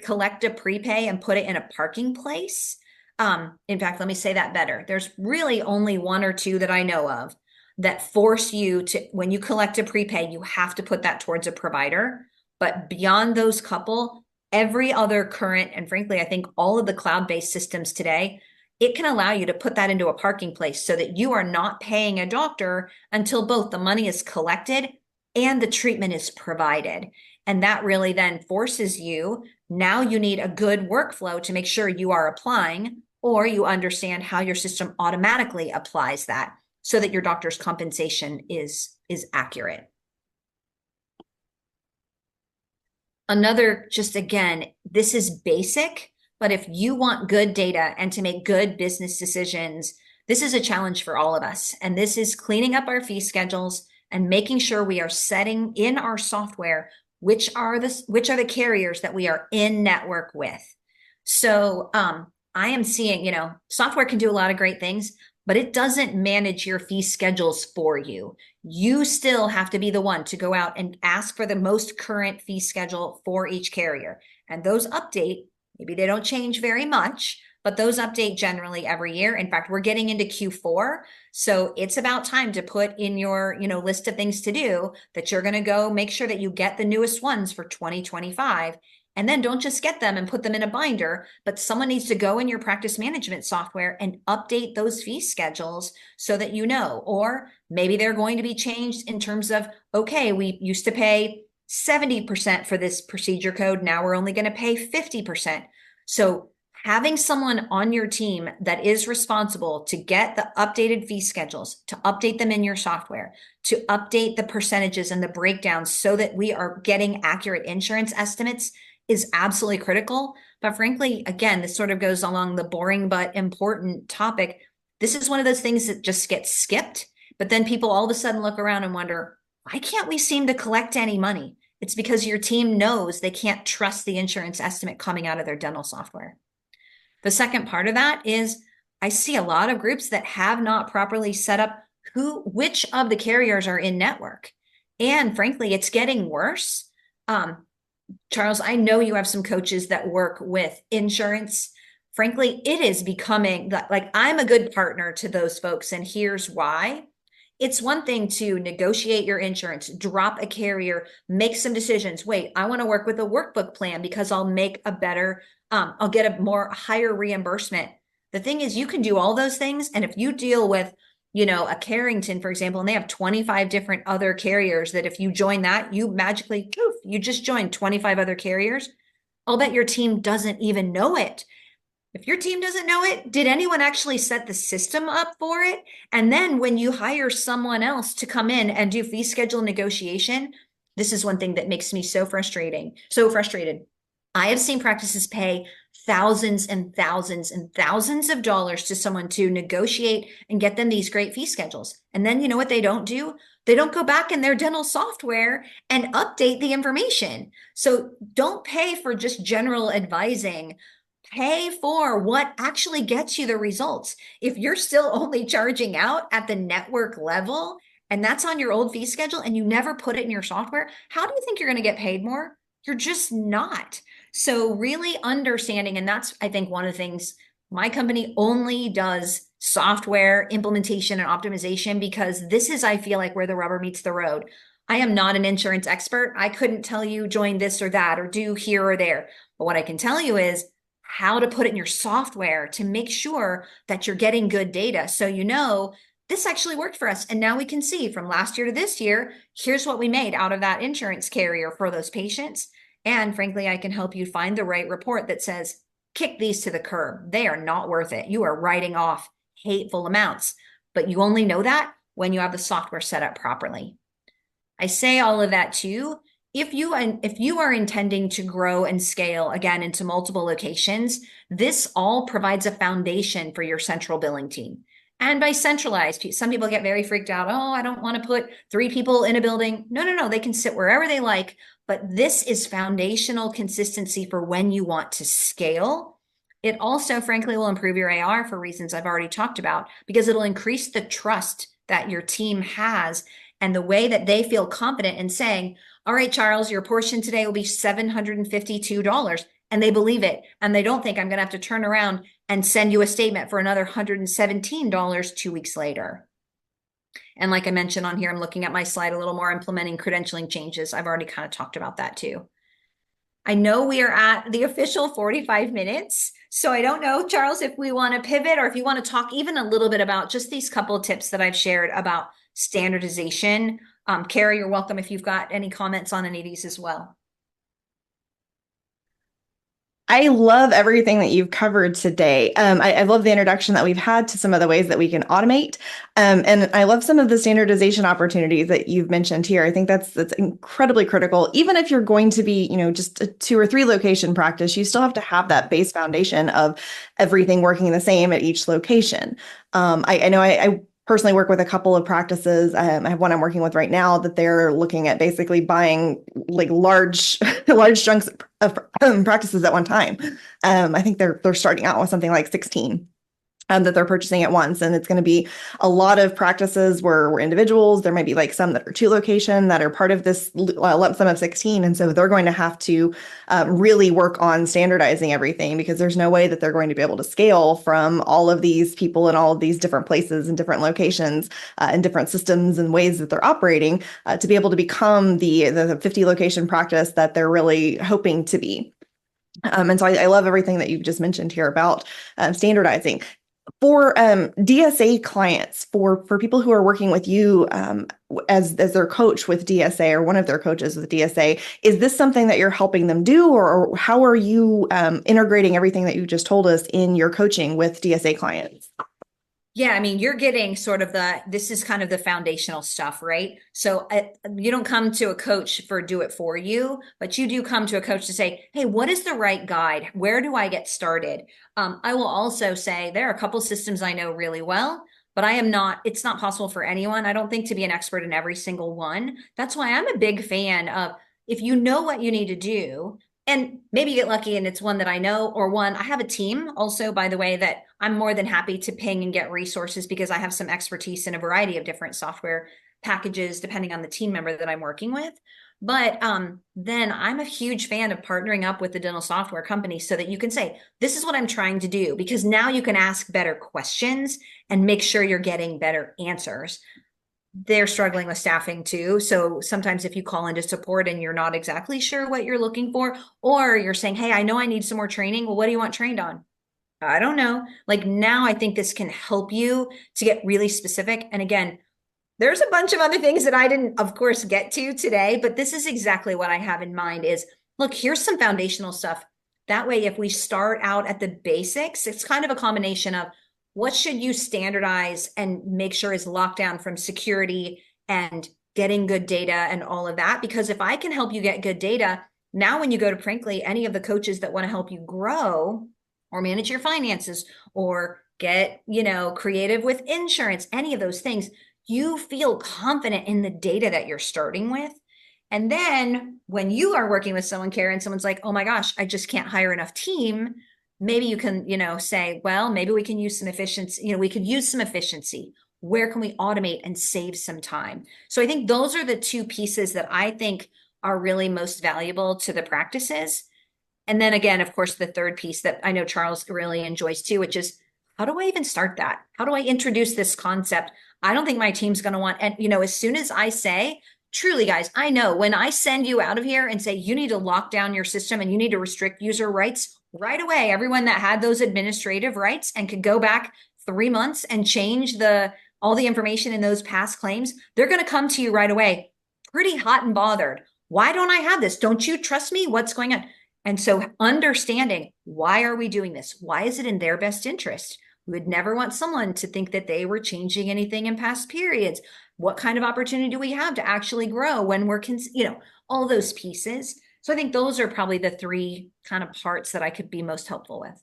[SPEAKER 3] collect a prepay and put it in a parking place. In fact, let me say that better. There's really only one or two that I know of that force you to, when you collect a prepay, you have to put that towards a provider. But beyond those couple, every other current, and frankly, I think all of the cloud-based systems today, it can allow you to put that into a parking place so that you are not paying a doctor until both the money is collected and the treatment is provided. And that really then forces you, now you need a good workflow to make sure you are applying, or you understand how your system automatically applies that so that your doctor's compensation is accurate. Another, just again, this is basic, but if you want good data and to make good business decisions, this is a challenge for all of us. And this is cleaning up our fee schedules and making sure we are setting in our software which are the carriers that we are in network with. So I am seeing, software can do a lot of great things, but it doesn't manage your fee schedules for you. You still have to be the one to go out and ask for the most current fee schedule for each carrier. And those update, maybe they don't change very much, but those update generally every year. In fact, we're getting into Q4. So it's about time to put in your, list of things to do that you're going to go make sure that you get the newest ones for 2025. And then don't just get them and put them in a binder, but someone needs to go in your practice management software and update those fee schedules so that you know. Or maybe they're going to be changed in terms of, okay, we used to pay 70% for this procedure code. Now we're only going to pay 50%. So having someone on your team that is responsible to get the updated fee schedules, to update them in your software, to update the percentages and the breakdowns so that we are getting accurate insurance estimates is absolutely critical. But frankly, again, this sort of goes along the boring but important topic. This is one of those things that just gets skipped, but then people all of a sudden look around and wonder, why can't we seem to collect any money? It's because your team knows they can't trust the insurance estimate coming out of their dental software. The second part of that is I see a lot of groups that have not properly set up which of the carriers are in network. And frankly, it's getting worse. Charles, I know you have some coaches that work with insurance. Frankly, it is becoming like I'm a good partner to those folks. And here's why. It's one thing to negotiate your insurance, drop a carrier, make some decisions. Wait, I want to work with a workbook plan because I'll make a better, I'll get a higher reimbursement. The thing is, you can do all those things. And if you deal with, a Carrington, for example, and they have 25 different other carriers that if you join that, you magically, poof, you just joined 25 other carriers. I'll bet your team doesn't even know it. If your team doesn't know it, did anyone actually set the system up for it? And then when you hire someone else to come in and do fee schedule negotiation, this is one thing that makes me so frustrated. I have seen practices pay thousands and thousands and thousands of dollars to someone to negotiate and get them these great fee schedules. And then you know what they don't do? They don't go back in their dental software and update the information. So don't pay for just general advising. Pay for what actually gets you the results. If you're still only charging out at the network level and that's on your old fee schedule and you never put it in your software, how do you think you're going to get paid more? You're just not. So really understanding, and that's, I think, one of the things, my company only does software implementation and optimization because this is, I feel like, where the rubber meets the road. I am not an insurance expert. I couldn't tell you join this or that or do here or there. But what I can tell you is how to put it in your software to make sure that you're getting good data. So this actually worked for us. And now we can see from last year to this year, here's what we made out of that insurance carrier for those patients. And frankly, I can help you find the right report that says, kick these to the curb. They are not worth it. You are writing off hateful amounts, but you only know that when you have the software set up properly. I say all of that too. If you are intending to grow and scale again into multiple locations, this all provides a foundation for your central billing team. And by centralized, some people get very freaked out. Oh, I don't want to put 3 people in a building. No. They can sit wherever they like. But this is foundational consistency for when you want to scale. It also, frankly, will improve your AR for reasons I've already talked about, because it'll increase the trust that your team has and the way that they feel confident in saying, all right, Charles, your portion today will be $752. And they believe it. And they don't think I'm going to have to turn around and send you a statement for another $117 2 weeks later. And like I mentioned on here, I'm looking at my slide a little more, implementing credentialing changes. I've already kind of talked about that too. I know we are at the official 45 minutes. So I don't know, Charles, if we want to pivot or if you want to talk even a little bit about just these couple of tips that I've shared about standardization. Kara, you're welcome if you've got any comments on any of these as well.
[SPEAKER 1] I love everything that you've covered today. I love the introduction that we've had to some of the ways that we can automate. And I love some of the standardization opportunities that you've mentioned here. I think that's incredibly critical. Even if you're going to be, just a 2 or 3 location practice, you still have to have that base foundation of everything working the same at each location. I know I personally work with a couple of practices. I have one I'm working with right now that they're looking at basically buying like large chunks of practices at one time. I think they're starting out with something like 16. That they're purchasing at once. And it's going to be a lot of practices where we're individuals. There might be like some that are 2 location that are part of this lump sum of 16. And so they're going to have to really work on standardizing everything, because there's no way that they're going to be able to scale from all of these people in all of these different places and different locations and different systems and ways that they're operating to be able to become the 50 location practice that they're really hoping to be. And so I love everything that you've just mentioned here about standardizing. For DSA clients, for people who are working with you as their coach with DSA or one of their coaches with DSA, is this something that you're helping them do, or how are you integrating everything that you just told us in your coaching with DSA clients?
[SPEAKER 3] Yeah, I mean, you're getting sort of this is kind of the foundational stuff, right? So you don't come to a coach for do it for you, but you do come to a coach to say, hey, what is the right guide? Where do I get started? I will also say there are a couple systems I know really well, but it's not possible for anyone, I don't think, to be an expert in every single one. That's why I'm a big fan of, if you know what you need to do, and maybe get lucky and it's one that I know, or one, I have a team also, by the way, that I'm more than happy to ping and get resources, because I have some expertise in a variety of different software packages, depending on the team member that I'm working with. But then I'm a huge fan of partnering up with the dental software company so that you can say, this is what I'm trying to do, because now you can ask better questions and make sure you're getting better answers. They're struggling with staffing too. So sometimes if you call into support and you're not exactly sure what you're looking for, or you're saying, hey, I know I need some more training. Well, what do you want trained on? I don't know. Like, now I think this can help you to get really specific. And again, there's a bunch of other things that I didn't, of course, get to today, but this is exactly what I have in mind is, look, here's some foundational stuff. That way, if we start out at the basics, it's kind of a combination of what should you standardize and make sure is locked down from security and getting good data and all of that. Because if I can help you get good data, now when you go to, frankly, any of the coaches that want to help you grow or manage your finances or get, creative with insurance, any of those things, you feel confident in the data that you're starting with. And then when you are working with someone, Karen, someone's like, oh my gosh, I just can't hire enough team. Maybe you can, say, well, maybe we can use some efficiency. We could use some efficiency. Where can we automate and save some time? So I think those are the 2 pieces that I think are really most valuable to the practices. And then again, of course, the third piece that I know Charles really enjoys too, which is, how do I even start that? How do I introduce this concept? I don't think my team's going to want, and as soon as I say, truly, guys, I know when I send you out of here and say, you need to lock down your system and you need to restrict user rights right away, everyone that had those administrative rights and could go back 3 months and change all the information in those past claims, they're going to come to you right away, pretty hot and bothered. Why don't I have this? Don't you trust me? What's going on? And so understanding, why are we doing this? Why is it in their best interest? We would never want someone to think that they were changing anything in past periods. What kind of opportunity do we have to actually grow when we're, all those pieces. So I think those are probably the 3 kind of parts that I could be most helpful with.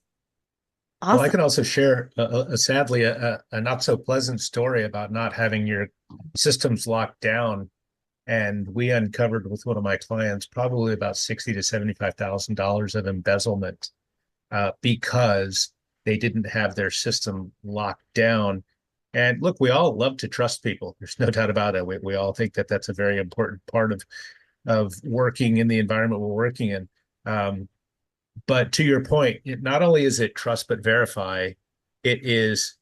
[SPEAKER 1] Awesome.
[SPEAKER 2] Well, I can also share, sadly, a not so pleasant story about not having your systems locked down. And we uncovered with one of my clients probably about $60,000 to $75,000 of embezzlement because they didn't have their system locked down. And look, we all love to trust people. There's no doubt about it. We all think that that's a very important part of working in the environment we're working in. But to your point, not only is it trust but verify, it is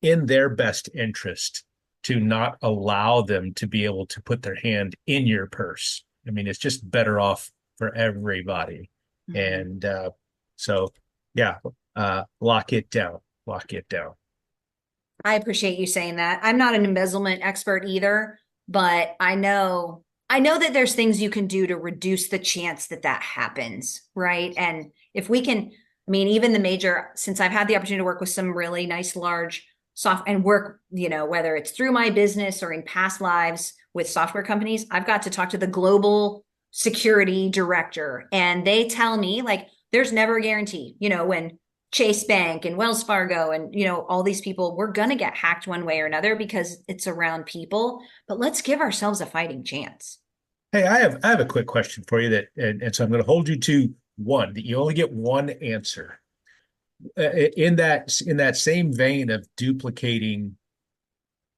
[SPEAKER 2] in their best interest to not allow them to be able to put their hand in your purse. I mean, it's just better off for everybody.
[SPEAKER 3] Mhm.
[SPEAKER 2] And so, yeah, lock it down. Lock it down.
[SPEAKER 3] I appreciate you saying that. I'm not an embezzlement expert either, but I know that there's things you can do to reduce the chance that that happens, right? And if we can, I mean, even the major, since I've had the opportunity to work with some really nice large soft and work, whether it's through my business or in past lives with software companies, I've got to talk to the global security director, and they tell me like there's never a guarantee, when Chase Bank and Wells Fargo and all these people, we're going to get hacked one way or another because it's around people, but let's give ourselves a fighting chance.
[SPEAKER 2] Hey, I have a quick question for you and so I'm going to hold you to one that you only get one answer. In that same vein of duplicating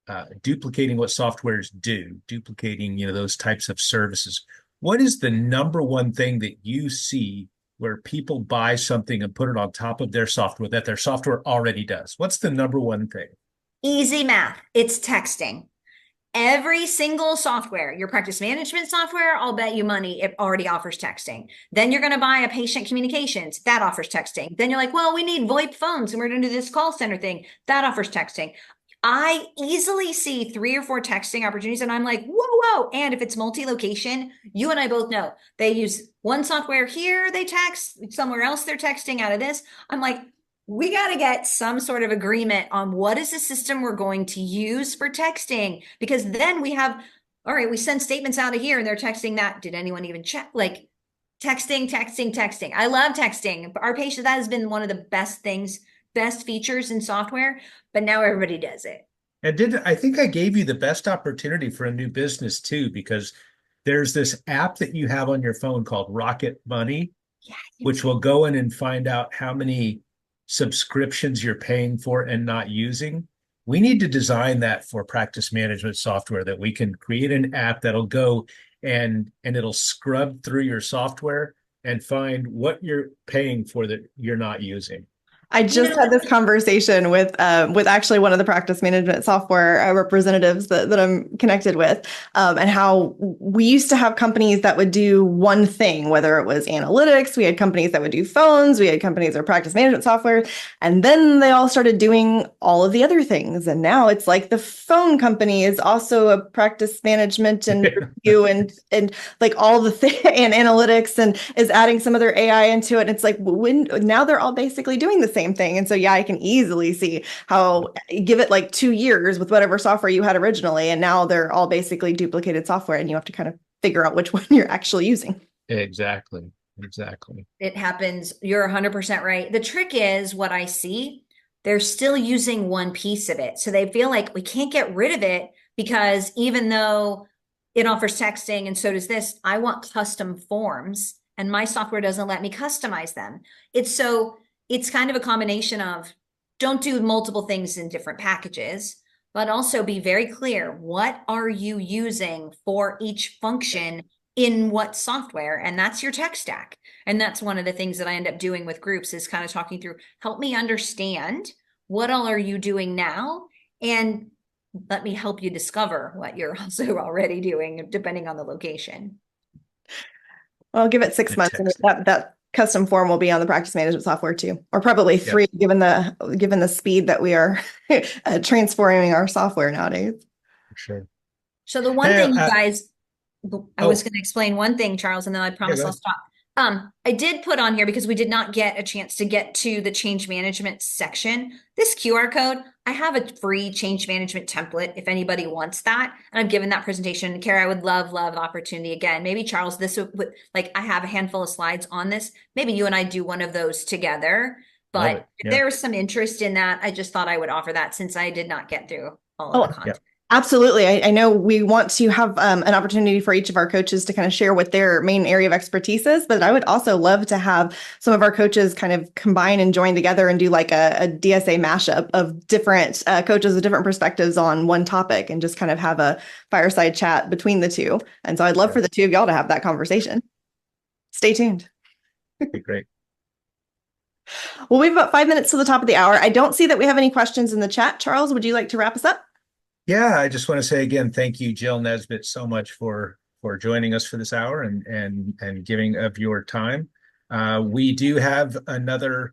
[SPEAKER 2] what softwares do, duplicating those types of services. What is the number one thing that you see where people buy something and put it on top of their software that their software already does? What's the number one thing?
[SPEAKER 3] Easy math. It's texting. Every single software, your practice management software, I'll bet you money it already offers texting. Then you're going to buy a patient communications that offers texting. Then you're like, well, we need VoIP phones and we're going to do this call center thing that offers texting. I easily see 3 or 4 texting opportunities and I'm like, whoa. And if it's multi-location, you and I both know they use one software here, they text, somewhere else they're texting out of this. I'm like, we got to get some sort of agreement on what is the system we're going to use for texting, because then we have, all right, we send statements out of here and they're texting that. Did anyone even check? Like texting. I love texting. Our patient, that has been one of the best things, best features in software, but now everybody does it.
[SPEAKER 2] And I think I gave you the best opportunity for a new business too, because there's this app that you have on your phone called Rocket Money,
[SPEAKER 3] Yeah.
[SPEAKER 2] which will go in and find out how many subscriptions you're paying for and not using. We need to design that for practice management software, that we can create an app that'll go and it'll scrub through your software and find what you're paying for that you're not using.
[SPEAKER 1] I just had this conversation with actually one of the practice management software representatives that I'm connected with, and how we used to have companies that would do one thing, whether it was analytics, we had companies that would do phones, we had companies that were practice management software, and then they all started doing all of the other things. And now it's like the phone company is also a practice management and review and like all the and analytics, and is adding some other AI into it. And it's like now they're all basically doing the same thing. And so, yeah, I can easily see how give it like 2 years with whatever software you had originally, and now they're all basically duplicated software, and you have to kind of figure out which one you're actually using.
[SPEAKER 2] Exactly.
[SPEAKER 3] It happens. You're 100% right. The trick is what I see, they're still using one piece of it. So they feel like we can't get rid of it because even though it offers texting and so does this, I want custom forms and my software doesn't let me customize them. It's kind of a combination of don't do multiple things in different packages, but also be very clear. What are you using for each function in what software? And that's your tech stack. And that's one of the things that I end up doing with groups is kind of talking through, help me understand what all are you doing now? And let me help you discover what you're also already doing, depending on the location.
[SPEAKER 1] I'll give it 6 months, and that custom form will be on the practice management software too, or probably 3, given the speed that we are transforming our software nowadays.
[SPEAKER 2] For sure.
[SPEAKER 3] So the one thing, you guys, I was going to explain one thing, Charles, and then I promise I'll stop. I did put on here, because we did not get a chance to get to the change management section, this QR code. I have a free change management template if anybody wants that. And I've given that presentation. Kara, I would love the opportunity again. Maybe Charles, this would like, I have a handful of slides on this. Maybe you and I do one of those together. But if there was some interest in that, I just thought I would offer that since I did not get through all of the content.
[SPEAKER 1] Absolutely. I know we want to have an opportunity for each of our coaches to kind of share what their main area of expertise is, but I would also love to have some of our coaches kind of combine and join together and do like a DSA mashup of different coaches with different perspectives on one topic and just kind of have a fireside chat between the two. And so I'd love for the two of y'all to have that conversation. Stay tuned.
[SPEAKER 2] Be great.
[SPEAKER 1] Well, we have about 5 minutes to the top of the hour. I don't see that we have any questions in the chat. Charles, would you like to wrap us up?
[SPEAKER 2] Yeah, I just want to say again, thank you, Jill Nesbitt, so much for joining us for this hour and giving of your time. We do have another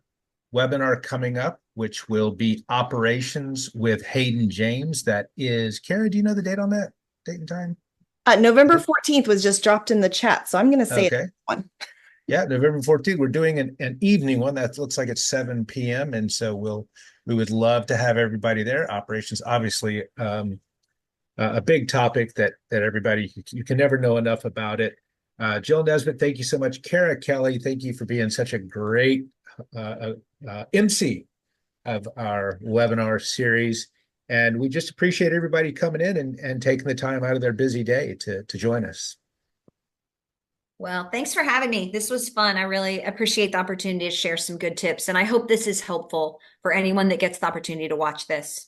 [SPEAKER 2] webinar coming up, which will be operations with Hayden James. That is, Kara, do you know the date on that? Date and time?
[SPEAKER 1] November 14th was just dropped in the chat, so I'm going to say
[SPEAKER 2] Okay.
[SPEAKER 1] one.
[SPEAKER 2] Yeah, November 14th. We're doing an evening one that looks like it's 7 p.m. And so we would love to have everybody there. Operations, obviously, a big topic that everybody, you can never know enough about it. Jill Nesbitt, thank you so much. Kara Kelly, thank you for being such a great MC of our webinar series. And we just appreciate everybody coming in and taking the time out of their busy day to join us.
[SPEAKER 3] Well, thanks for having me. This was fun. I really appreciate the opportunity to share some good tips, and I hope this is helpful for anyone that gets the opportunity to watch this.